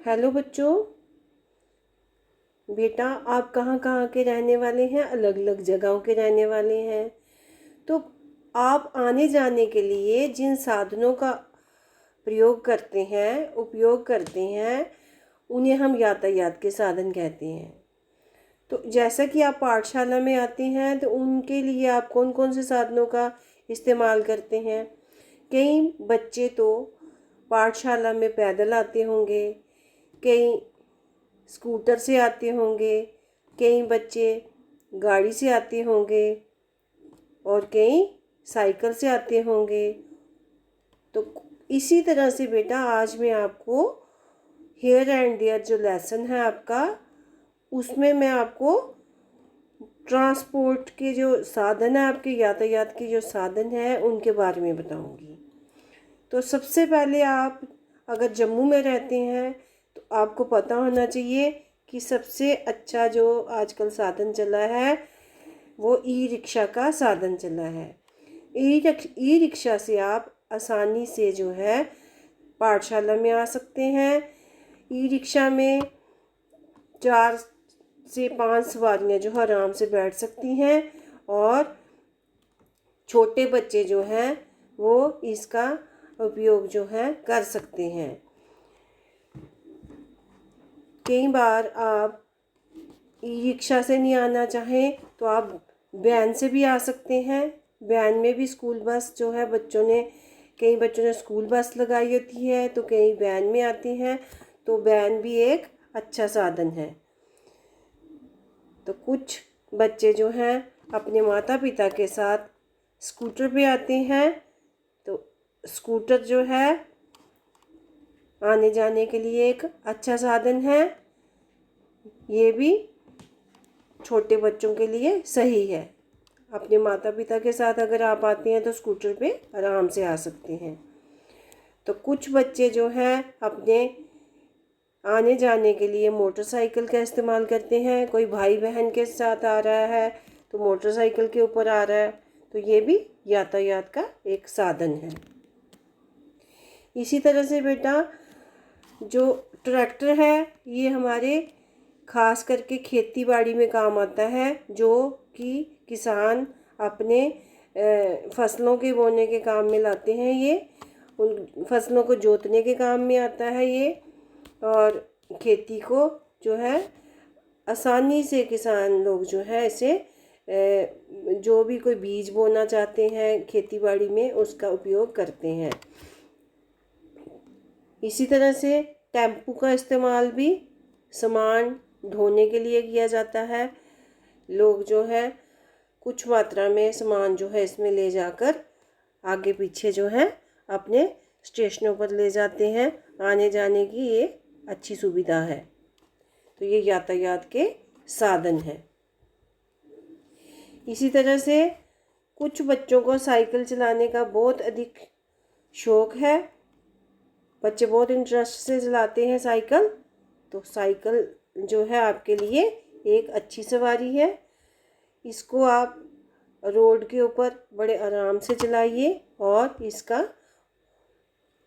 Hello बच्चों। बेटा, आप कहाँ कहाँ के रहने वाले हैं? अलग अलग जगहों के रहने वाले हैं। तो आप आने जाने के लिए जिन साधनों का प्रयोग करते हैं, उपयोग करते हैं, उन्हें हम यातायात के साधन कहते हैं। तो जैसा कि आप पाठशाला में आते हैं तो उनके लिए आप कौन कौन से साधनों का इस्तेमाल करते हैं? कई बच्चे तो पाठशाला में पैदल आते होंगे, कई स्कूटर से आते होंगे, कई बच्चे गाड़ी से आते होंगे और कई साइकिल से आते होंगे। तो इसी तरह से बेटा, आज मैं आपको हेयर एंड देयर जो लेसन है आपका, उसमें मैं आपको ट्रांसपोर्ट के जो साधन है, आपके यातायात के जो साधन है, उनके बारे में बताऊंगी। तो सबसे पहले, आप अगर जम्मू में रहते हैं तो आपको पता होना चाहिए कि सबसे अच्छा जो आजकल साधन चला है वो ई रिक्शा का साधन चला है। ई रिक्शा से आप आसानी से जो है पाठशाला में आ सकते हैं। ई रिक्शा में 4 से 5 सवारियां जो आराम से बैठ सकती हैं और छोटे बच्चे जो हैं वो इसका उपयोग जो है कर सकते हैं। कई बार आप ई रिक्शा से नहीं आना चाहें तो आप वैन से भी आ सकते हैं। वैन में भी स्कूल बस जो है कई बच्चों ने स्कूल बस लगाई होती है तो कई वैन में आते हैं। तो वैन भी एक अच्छा साधन है। तो कुछ बच्चे जो हैं अपने माता पिता के साथ स्कूटर पे आते हैं। तो स्कूटर जो है आने जाने के लिए एक अच्छा साधन है। ये भी छोटे बच्चों के लिए सही है। अपने माता पिता के साथ अगर आप आते हैं तो स्कूटर पे आराम से आ सकते हैं। तो कुछ बच्चे जो हैं अपने आने जाने के लिए मोटरसाइकिल का इस्तेमाल करते हैं। कोई भाई बहन के साथ आ रहा है तो मोटरसाइकिल के ऊपर आ रहा है, तो ये भी यातायात का एक साधन है। इसी तरह से बेटा, जो ट्रैक्टर है ये हमारे खास करके खेती बाड़ी में काम आता है, जो कि किसान अपने फसलों के बोने के काम में लाते हैं। ये उन फसलों को जोतने के काम में आता है ये, और खेती को जो है आसानी से किसान लोग जो है इसे जो भी कोई बीज बोना चाहते हैं खेती बाड़ी में उसका उपयोग करते हैं। इसी तरह से टेम्पू का इस्तेमाल भी सामान ढोने के लिए किया जाता है। लोग जो है कुछ मात्रा में सामान जो है इसमें ले जाकर आगे पीछे जो है अपने स्टेशनों पर ले जाते हैं। आने जाने की ये अच्छी सुविधा है। तो ये यातायात के साधन है। इसी तरह से कुछ बच्चों को साइकिल चलाने का बहुत अधिक शौक है। बच्चे बहुत इंटरेस्ट से चलाते हैं साइकिल। तो साइकिल जो है आपके लिए एक अच्छी सवारी है। इसको आप रोड के ऊपर बड़े आराम से चलाइए और इसका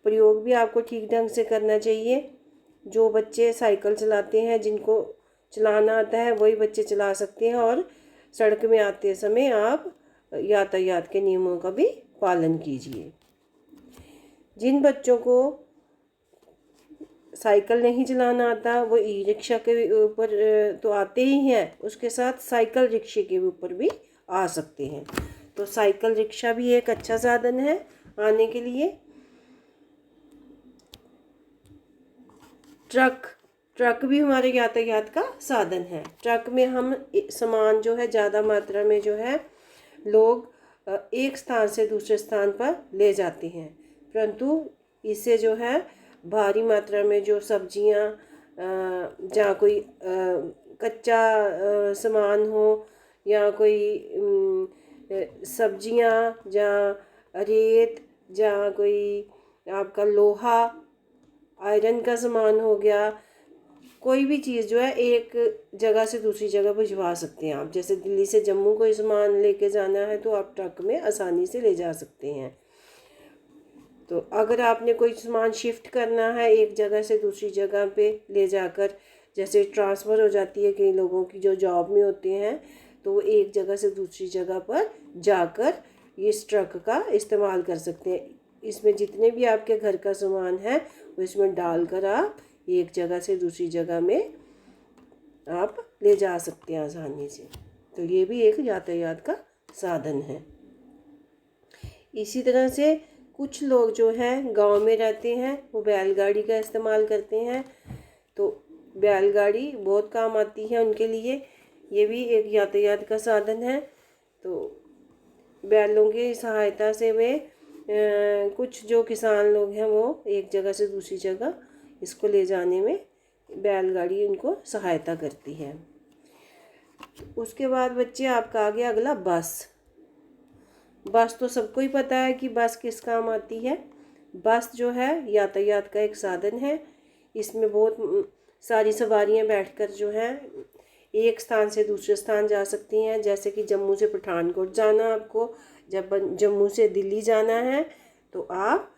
प्रयोग भी आपको ठीक ढंग से करना चाहिए। जो बच्चे साइकिल चलाते हैं, जिनको चलाना आता है, वही बच्चे चला सकते हैं। और सड़क में आते समय आप यातायात के नियमों का भी पालन कीजिए। जिन बच्चों को साइकिल नहीं चलाना आता वो ई रिक्शा के ऊपर तो आते ही हैं, उसके साथ साइकिल रिक्शे के ऊपर भी आ सकते हैं। तो साइकिल रिक्शा भी एक अच्छा साधन है आने के लिए। ट्रक भी हमारे यातायात का साधन है। ट्रक में हम सामान जो है ज़्यादा मात्रा में जो है लोग एक स्थान से दूसरे स्थान पर ले जाते हैं, परंतु इससे जो है भारी मात्रा में जो सब्जियां जहाँ कोई कच्चा सामान हो या कोई सब्जियां, जहाँ रेत, जहाँ कोई आपका लोहा आयरन का सामान हो गया, कोई भी चीज़ जो है एक जगह से दूसरी जगह भिजवा सकते हैं आप। जैसे दिल्ली से जम्मू कोई सामान लेके जाना है तो आप ट्रक में आसानी से ले जा सकते हैं। तो अगर आपने कोई सामान शिफ्ट करना है एक जगह से दूसरी जगह पे ले जाकर, जैसे ट्रांसफ़र हो जाती है कई लोगों की जो जॉब में होते हैं, तो वो एक जगह से दूसरी जगह पर जाकर इस ट्रक का इस्तेमाल कर सकते हैं। इसमें जितने भी आपके घर का सामान है वो इसमें डालकर आप एक जगह से दूसरी जगह में आप ले जा सकते हैं आसानी से। तो ये भी एक यातायात का साधन है। इसी तरह से कुछ लोग जो हैं गांव में रहते हैं वो बैलगाड़ी का इस्तेमाल करते हैं, तो बैलगाड़ी बहुत काम आती है उनके लिए, ये भी एक यातायात का साधन है। तो बैलों की सहायता से वे कुछ जो किसान लोग हैं वो एक जगह से दूसरी जगह इसको ले जाने में बैलगाड़ी उनको सहायता करती है। उसके बाद बच्चे आपका आ गया अगला बस। बस तो सबको ही पता है कि बस किस काम आती है। बस जो है यातायात का एक साधन है। इसमें बहुत सारी सवारियां बैठकर जो है एक स्थान से दूसरे स्थान जा सकती हैं। जैसे कि जम्मू से पठानकोट जाना, आपको जब जम्मू से दिल्ली जाना है तो आप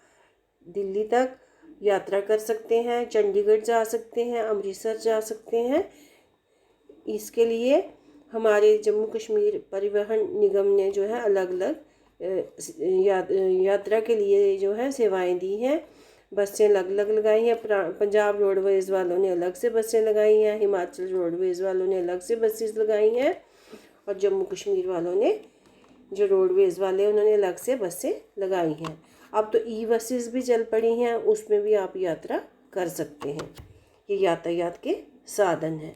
दिल्ली तक यात्रा कर सकते हैं, चंडीगढ़ जा सकते हैं, अमृतसर जा सकते हैं। इसके लिए हमारे जम्मू कश्मीर परिवहन निगम ने जो है अलग अलग यात्रा के लिए जो है सेवाएं दी हैं। बसें अलग अलग लगाई हैं। पंजाब रोडवेज़ वालों ने अलग से बसें लगाई हैं, हिमाचल रोडवेज़ वालों ने अलग से बसेस लगाई हैं, और जम्मू कश्मीर वालों ने जो रोडवेज़ वाले उन्होंने अलग से बसें लगाई हैं। अब तो ई बसेस भी चल पड़ी हैं, उसमें भी आप यात्रा कर सकते हैं। ये यातायात के साधन हैं।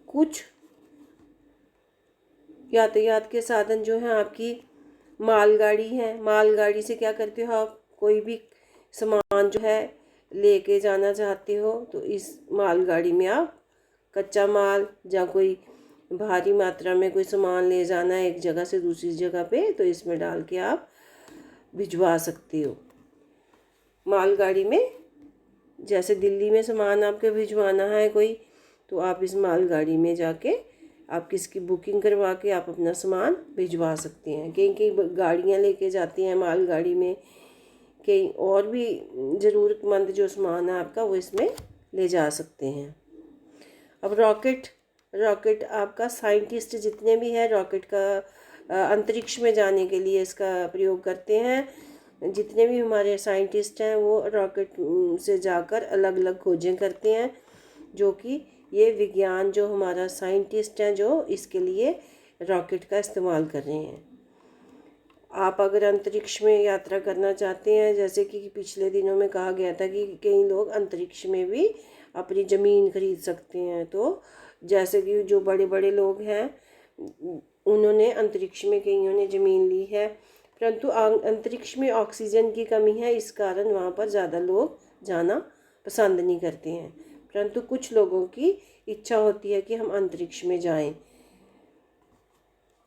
कुछ यातायात के साधन जो हैं आपकी मालगाड़ी है। मालगाड़ी से क्या करते हो आप, कोई भी सामान जो है लेके जाना चाहते हो तो इस मालगाड़ी में आप कच्चा माल या कोई भारी मात्रा में कोई सामान ले जाना है एक जगह से दूसरी जगह पे, तो इसमें डाल के आप भिजवा सकते हो। मालगाड़ी में जैसे दिल्ली में सामान आपके भिजवाना है कोई, तो आप इस मालगाड़ी में जाके आप किसकी बुकिंग करवा के आप अपना सामान भिजवा सकते हैं। कई कई गाड़ियाँ लेके जाती हैं मालगाड़ी में, कई और भी ज़रूरतमंद जो सामान है आपका वो इसमें ले जा सकते हैं। अब रॉकेट आपका साइंटिस्ट जितने भी हैं रॉकेट का अंतरिक्ष में जाने के लिए इसका प्रयोग करते हैं। जितने भी हमारे साइंटिस्ट हैं वो रॉकेट से जाकर अलग अलग खोजें करते हैं, जो कि ये विज्ञान जो हमारा साइंटिस्ट हैं जो इसके लिए रॉकेट का इस्तेमाल कर रहे हैं। आप अगर अंतरिक्ष में यात्रा करना चाहते हैं, जैसे कि पिछले दिनों में कहा गया था कि कई लोग अंतरिक्ष में भी अपनी ज़मीन खरीद सकते हैं, तो जैसे कि जो बड़े बड़े लोग हैं उन्होंने अंतरिक्ष में कईयों ने ज़मीन ली है, परंतु अंतरिक्ष में ऑक्सीजन की कमी है, इस कारण वहाँ पर ज़्यादा लोग जाना पसंद नहीं करते हैं। परंतु कुछ लोगों की इच्छा होती है कि हम अंतरिक्ष में जाएं।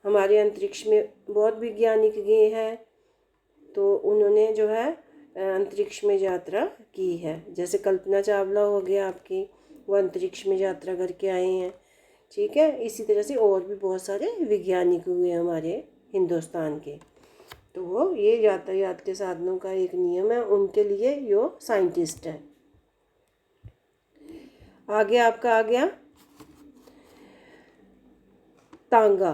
हमारे अंतरिक्ष में बहुत वैज्ञानिक गए हैं, तो उन्होंने जो है अंतरिक्ष में यात्रा की है। जैसे कल्पना चावला हो गया आपकी, वो अंतरिक्ष में यात्रा करके आए हैं। ठीक है, इसी तरह से और भी बहुत सारे वैज्ञानिक हुए हमारे हिंदुस्तान के, तो वो ये यातायात के साधनों का एक नियम है, उनके लिए यो साइंटिस्ट है। आगे आपका आ गया तांगा।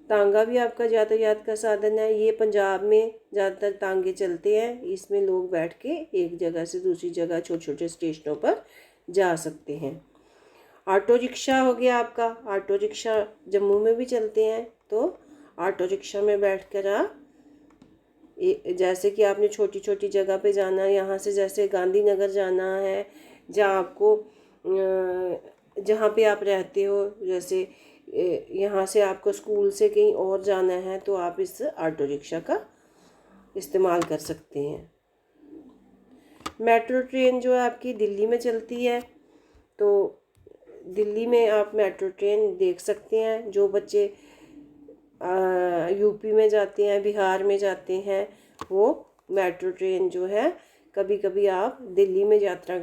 तांगा भी आपका यातायात का साधन है। ये पंजाब में ज़्यादातर तांगे चलते हैं। इसमें लोग बैठ के एक जगह से दूसरी जगह छोटे छोटे स्टेशनों पर जा सकते हैं। ऑटो रिक्शा हो गया आपका। ऑटो रिक्शा जम्मू में भी चलते हैं, तो ऑटो रिक्शा में बैठकर आप जैसे कि आपने छोटी छोटी जगह पे जाना है, यहाँ से जैसे गांधीनगर जाना है, जहाँ आपको जहाँ पे आप रहते हो, जैसे यहाँ से आपको स्कूल से कहीं और जाना है, तो आप इस ऑटो रिक्शा का इस्तेमाल कर सकते हैं। मेट्रो ट्रेन जो है आपकी दिल्ली में चलती है, तो दिल्ली में आप मेट्रो ट्रेन देख सकते हैं। जो बच्चे यूपी में जाते हैं, बिहार में जाते हैं, वो मेट्रो ट्रेन जो है कभी कभी आप दिल्ली में यात्रा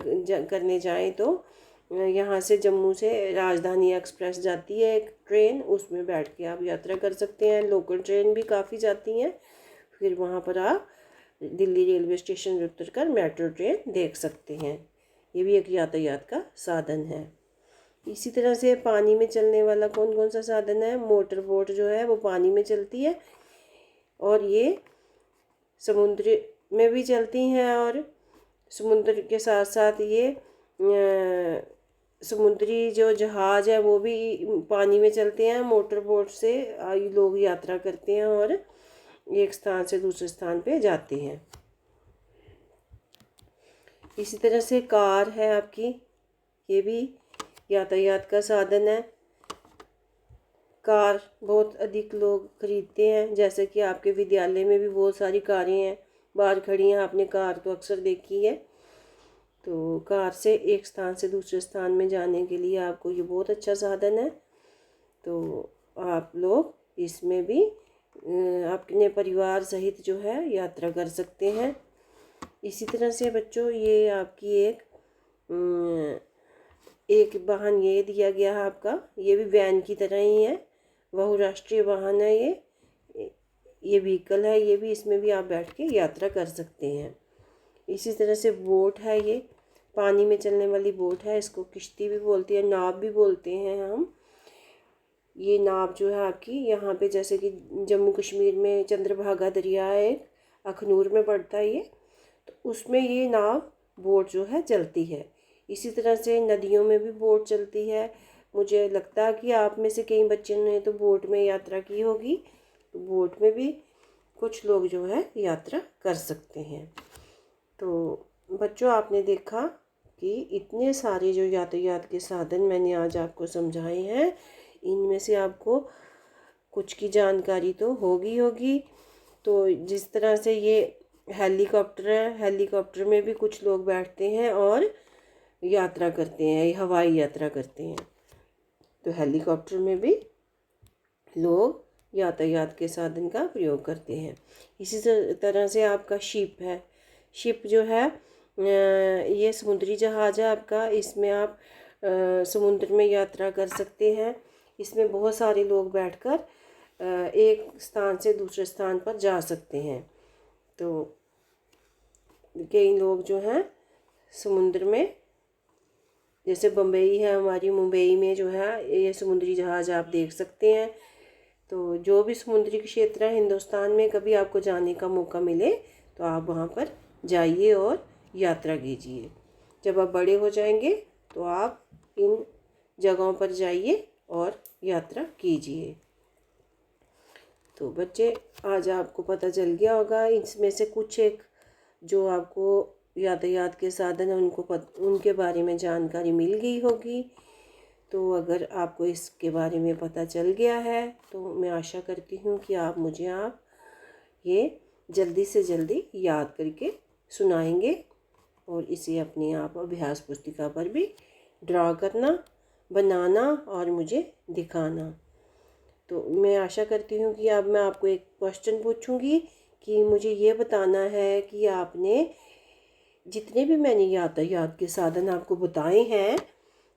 करने जाएं तो यहाँ से जम्मू से राजधानी एक्सप्रेस जाती है एक ट्रेन, उसमें बैठ के आप यात्रा कर सकते हैं। लोकल ट्रेन भी काफ़ी जाती हैं, फिर वहाँ पर आप दिल्ली रेलवे स्टेशन उतरकर मेट्रो ट्रेन देख सकते हैं। ये भी एक यातायात का साधन है। इसी तरह से पानी में चलने वाला कौन कौन सा साधन है? मोटर बोट जो है वो पानी में चलती है, और ये समुद्र में भी चलती हैं, और समुद्र के साथ साथ ये समुद्री जो जहाज़ है वो भी पानी में चलते हैं। मोटर बोट से लोग यात्रा करते हैं और एक स्थान से दूसरे स्थान पे जाते हैं। इसी तरह से कार है आपकी, ये भी यातायात का साधन है। कार बहुत अधिक लोग खरीदते हैं, जैसे कि आपके विद्यालय में भी बहुत सारी कारें हैं बाहर खड़ी हैं, आपने कार तो अक्सर देखी है। तो कार से एक स्थान से दूसरे स्थान में जाने के लिए आपको ये बहुत अच्छा साधन है। तो आप लोग इसमें भी अपने परिवार सहित जो है यात्रा कर सकते हैं। इसी तरह से बच्चों ये आपकी एक वाहन ये दिया गया है आपका, ये भी वैन की तरह ही है, बहुराष्ट्रीय वाहन है ये व्हीकल है, ये भी इसमें भी आप बैठ के यात्रा कर सकते हैं। इसी तरह से बोट है, ये पानी में चलने वाली बोट है, इसको किश्ती भी बोलते हैं, नाव भी बोलते हैं हम। ये नाव जो है आपकी यहाँ पे, जैसे कि जम्मू कश्मीर में चंद्रभागा दरिया है, अखनूर में पड़ता है ये, तो उसमें ये नाव बोट जो है चलती है। इसी तरह से नदियों में भी बोट चलती है। मुझे लगता है कि आप में से कई बच्चों ने तो बोट में यात्रा की होगी, तो बोट में भी कुछ लोग जो है यात्रा कर सकते हैं। तो बच्चों आपने देखा कि इतने सारे जो यातायात के साधन मैंने आज आपको समझाए हैं, इनमें से आपको कुछ की जानकारी तो होगी। तो जिस तरह से ये हेलीकॉप्टर है, हेलीकॉप्टर में भी कुछ लोग बैठते हैं और यात्रा करते हैं, हवाई यात्रा करते हैं। तो हेलीकॉप्टर में भी लोग यातायात के साधन का प्रयोग करते हैं। इसी तरह से आपका शिप है, शिप जो है ये समुद्री जहाज़ है आपका, इसमें आप समुद्र में यात्रा कर सकते हैं। इसमें बहुत सारे लोग बैठकर एक स्थान से दूसरे स्थान पर जा सकते हैं। तो कई लोग जो हैं समुद्र में, जैसे बम्बई है हमारी, मुंबई में जो है ये समुद्री जहाज़ आप देख सकते हैं। तो जो भी समुद्री क्षेत्र है हिंदुस्तान में, कभी आपको जाने का मौका मिले तो आप वहाँ पर जाइए और यात्रा कीजिए। जब आप बड़े हो जाएंगे तो आप इन जगहों पर जाइए और यात्रा कीजिए। तो बच्चे आज आपको पता चल गया होगा, इसमें से कुछ एक जो आपको यातायात के साधन है उनके बारे में जानकारी मिल गई होगी। तो अगर आपको इसके बारे में पता चल गया है तो मैं आशा करती हूँ कि आप ये जल्दी से जल्दी याद करके सुनाएंगे, और इसे अपने आप अभ्यास पुस्तिका पर भी ड्रा करना, बनाना और मुझे दिखाना। तो मैं आशा करती हूँ कि अब मैं आपको एक क्वेश्चन पूछूंगी कि मुझे ये बताना है कि आपने जितने भी मैंने यातायात के साधन आपको बताए हैं,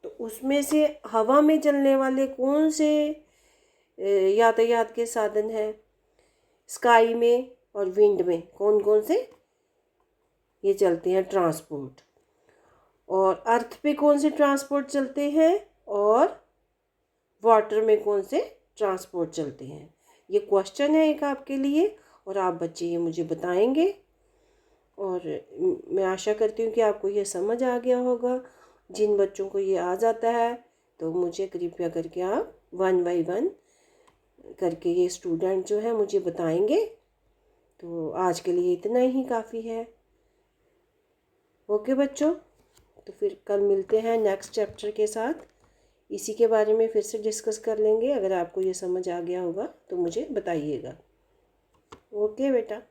तो उसमें से हवा में चलने वाले कौन से यातायात के साधन हैं? स्काई में और विंड में कौन कौन से ये चलते हैं ट्रांसपोर्ट? और अर्थ पे कौन से ट्रांसपोर्ट चलते हैं? और वाटर में कौन से ट्रांसपोर्ट चलते हैं? ये क्वेश्चन है एक आपके लिए, और आप बच्चे ये मुझे बताएंगे। और मैं आशा करती हूँ कि आपको ये समझ आ गया होगा। जिन बच्चों को ये आ जाता है तो मुझे कृपया करके आप 1 बाय 1 करके ये स्टूडेंट जो है मुझे बताएंगे। तो आज के लिए इतना ही काफ़ी है। ओके बच्चों, तो फिर कल मिलते हैं नेक्स्ट चैप्टर के साथ। इसी के बारे में फिर से डिस्कस कर लेंगे। अगर आपको ये समझ आ गया होगा तो मुझे बताइएगा। ओके बेटा।